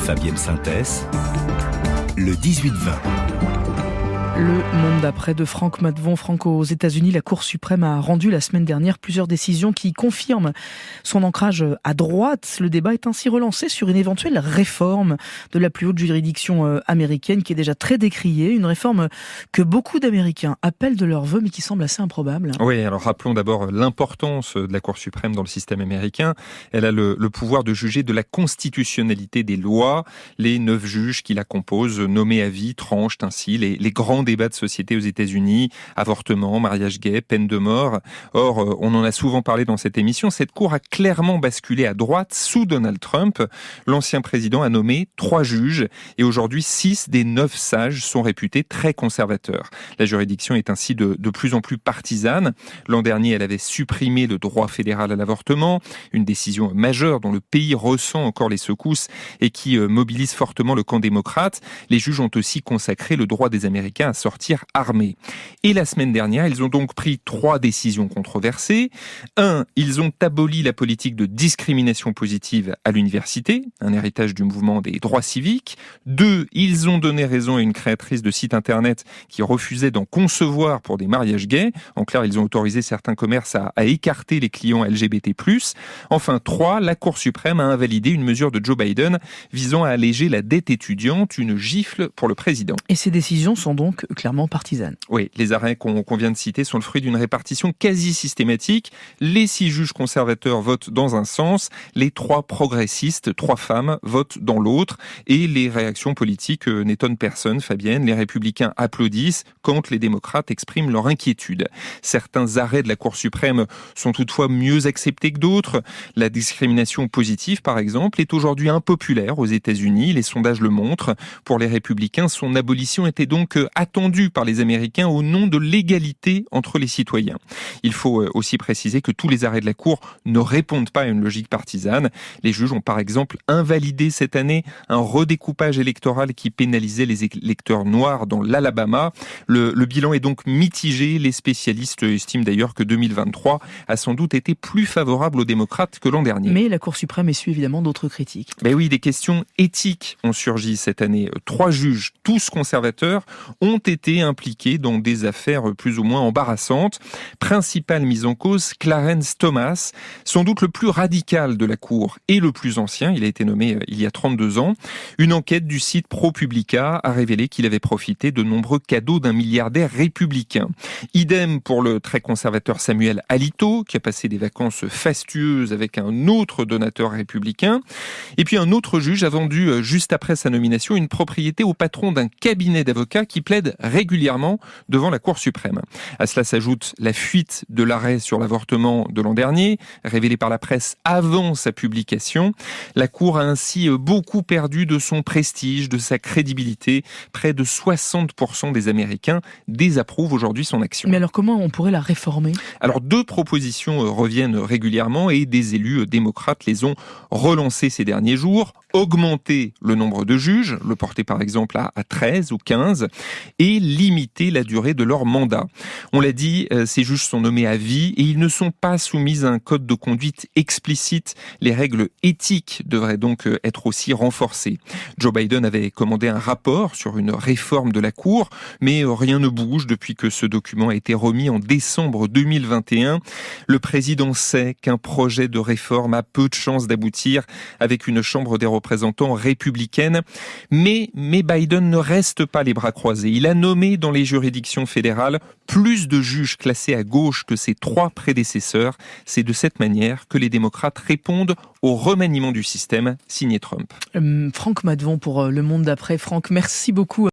Fabienne Synthès, le 18-20. Le monde d'après de Franck Matvon. Franck, aux États-Unis, la Cour suprême a rendu la semaine dernière plusieurs décisions qui confirment son ancrage à droite. Le débat est ainsi relancé sur une éventuelle réforme de la plus haute juridiction américaine qui est déjà très décriée. Une réforme que beaucoup d'Américains appellent de leur vœu mais qui semble assez improbable. Oui, alors rappelons d'abord l'importance de la Cour suprême dans le système américain. Elle a le pouvoir de juger de la constitutionnalité des lois. Les 9 juges qui la composent, nommés à vie, tranchent ainsi les grands débats de société aux États-Unis, avortement, mariage gay, peine de mort. Or, on en a souvent parlé dans cette émission, cette cour a clairement basculé à droite sous Donald Trump. L'ancien président a nommé 3 juges et aujourd'hui 6 des 9 sages sont réputés très conservateurs. La juridiction est ainsi de plus en plus partisane. L'an dernier, elle avait supprimé le droit fédéral à l'avortement, une décision majeure dont le pays ressent encore les secousses et qui mobilise fortement le camp démocrate. Les juges ont aussi consacré le droit des Américains à sortir armés. Et la semaine dernière, ils ont donc pris 3 décisions controversées. 1, ils ont aboli la politique de discrimination positive à l'université, un héritage du mouvement des droits civiques. 2, ils ont donné raison à une créatrice de site internet qui refusait d'en concevoir pour des mariages gays. En clair, ils ont autorisé certains commerces à écarter les clients LGBT+. Enfin, 3, la Cour suprême a invalidé une mesure de Joe Biden visant à alléger la dette étudiante, une gifle pour le président. Et ces décisions sont donc clairement partisanes. Oui, les arrêts qu'on vient de citer sont le fruit d'une répartition quasi systématique. Les 6 juges conservateurs votent dans un sens, les 3 progressistes, 3 femmes, votent dans l'autre. Et les réactions politiques n'étonnent personne, Fabienne. Les républicains applaudissent quand les démocrates expriment leur inquiétude. Certains arrêts de la Cour suprême sont toutefois mieux acceptés que d'autres. La discrimination positive, par exemple, est aujourd'hui impopulaire aux États-Unis. Les sondages le montrent. Pour les républicains, son abolition était donc attendue par les Américains au nom de l'égalité entre les citoyens. Il faut aussi préciser que tous les arrêts de la Cour ne répondent pas à une logique partisane. Les juges ont par exemple invalidé cette année un redécoupage électoral qui pénalisait les électeurs noirs dans l'Alabama. Le bilan est donc mitigé. Les spécialistes estiment d'ailleurs que 2023 a sans doute été plus favorable aux démocrates que l'an dernier. Mais la Cour suprême essuie évidemment d'autres critiques. Ben oui, des questions éthiques ont surgi cette année. 3 juges, tous conservateurs, ont été impliqués dans des affaires plus ou moins embarrassantes. Principale mise en cause, Clarence Thomas, sans doute le plus radical de la Cour et le plus ancien. Il a été nommé il y a 32 ans. Une enquête du site ProPublica a révélé qu'il avait profité de nombreux cadeaux d'un milliardaire républicain. Idem pour le très conservateur Samuel Alito, qui a passé des vacances fastueuses avec un autre donateur républicain. Et puis un autre juge a vendu, juste après sa nomination, une propriété au patron d'un cabinet d'avocats qui plaide régulièrement devant la Cour suprême. À cela s'ajoute la fuite de l'arrêt sur l'avortement de l'an dernier, révélé par la presse avant sa publication. La Cour a ainsi beaucoup perdu de son prestige, de sa crédibilité. Près de 60% des Américains désapprouvent aujourd'hui son action. Mais alors comment on pourrait la réformer ? Alors 2 propositions reviennent régulièrement et des élus démocrates les ont relancées ces derniers jours. Augmenter le nombre de juges, le porter par exemple à 13 ou 15, et limiter la durée de leur mandat. On l'a dit, ces juges sont nommés à vie et ils ne sont pas soumis à un code de conduite explicite. Les règles éthiques devraient donc être aussi renforcées. Joe Biden avait commandé un rapport sur une réforme de la Cour, mais rien ne bouge depuis que ce document a été remis en décembre 2021. Le président sait qu'un projet de réforme a peu de chances d'aboutir avec une chambre des représentants républicaine, mais Biden ne reste pas les bras croisés. Il a nommé dans les juridictions fédérales plus de juges classés à gauche que ses 3 prédécesseurs. C'est de cette manière que les démocrates répondent au remaniement du système signé Trump. Franck Matvon pour Le Monde d'après. Franck, merci beaucoup.